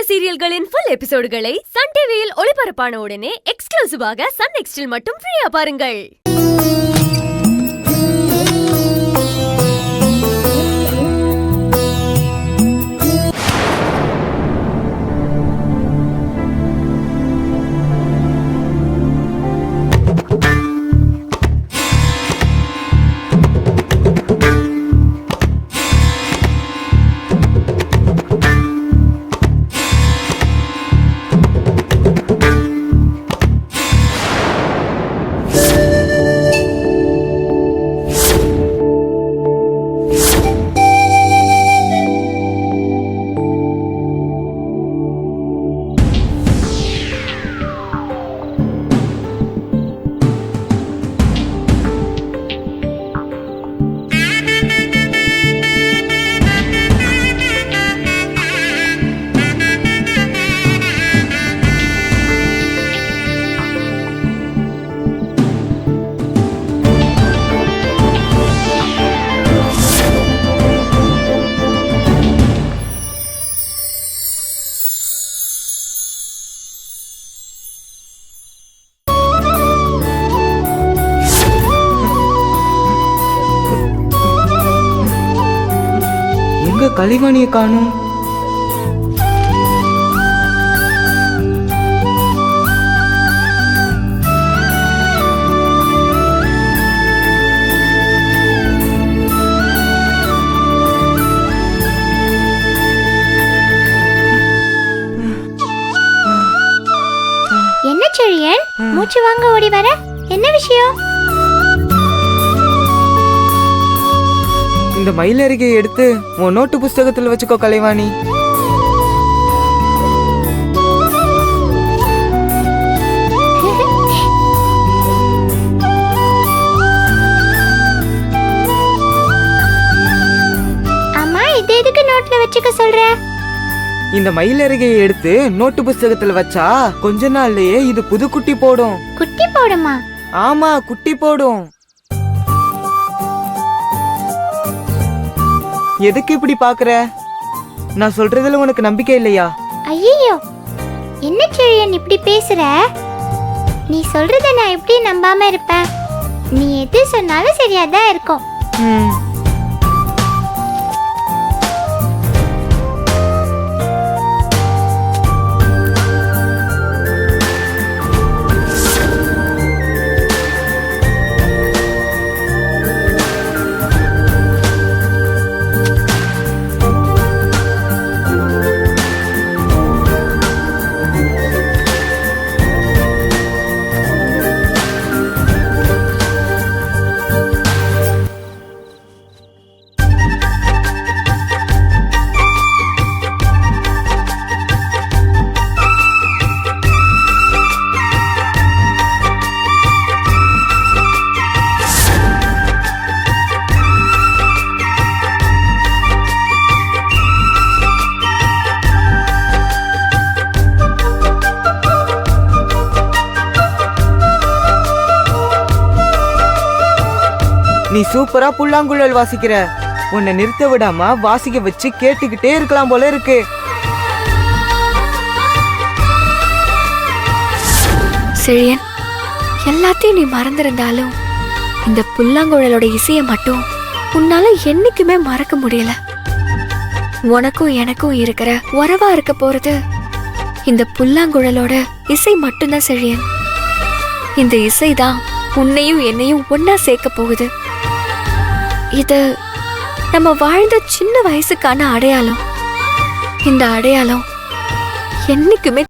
சீரியல்களின் full எபிசோடுகளை Sun டிவியில் ஒளிபரப்பான உடனே எக்ஸ்க்ளூசிவாக சன் நெக்ஸ்டில் மட்டும் ஃப்ரீயா பாருங்கள். கலைவாணியை காணும். என்ன செழியன், மூச்சு வாங்க ஓடி வர, என்ன விஷயம்? இந்த மயிலருகே எடுத்து உன் நோட்டு புஸ்தகத்தில் வச்சுக்கோ கலைவாணி. அம்மா, இது எதுக்கு நோட்ல வச்சுக்க சொல்ற? இந்த மயிலருகையை எடுத்து நோட்டு புஸ்தகத்தில் வச்சா கொஞ்ச நாள்லயே இது புது குட்டி போடும். குட்டி போடுமா? ஆமா, குட்டி போடும். எதுக்கு இப்படி பாக்குற? நான் சொல்றதுல உனக்கு நம்பிக்கை இல்லையா? ஐயோ, என்ன செழியன் இப்படி பேசுற? நீ சொல்றத நான் எப்படி நம்பாம இருப்பேன்? நீ எது சொன்னாலும் சரியாதான் இருக்கும். நீ சூப்பரா புல்லாங்குழல் வாசிக்கிற. உன்னை நிறுத்த விடாம வாசிக்க வச்சு கேட்டுக்கிட்டே இருக்கலாம் போல இருக்கு. செழியன், எல்லாத்தையும் நீ மறந்திருந்தாலும் இந்த புல்லாங்குழலோட இசையை மட்டும் உன்னால என்னைக்குமே மறக்க முடியல. உனக்கும் எனக்கும் இருக்கிற உறவா இருக்க போறது இந்த புல்லாங்குழலோட இசை மட்டும்தான் செழியன். இந்த இசைதான் உன்னையும் என்னையும் ஒன்னா சேர்க்க போகுது. இது நம்ம வாழ்ந்த சின்ன வயசுக்கான அடையாளம். இந்த அடையாளம் என்னைக்குமே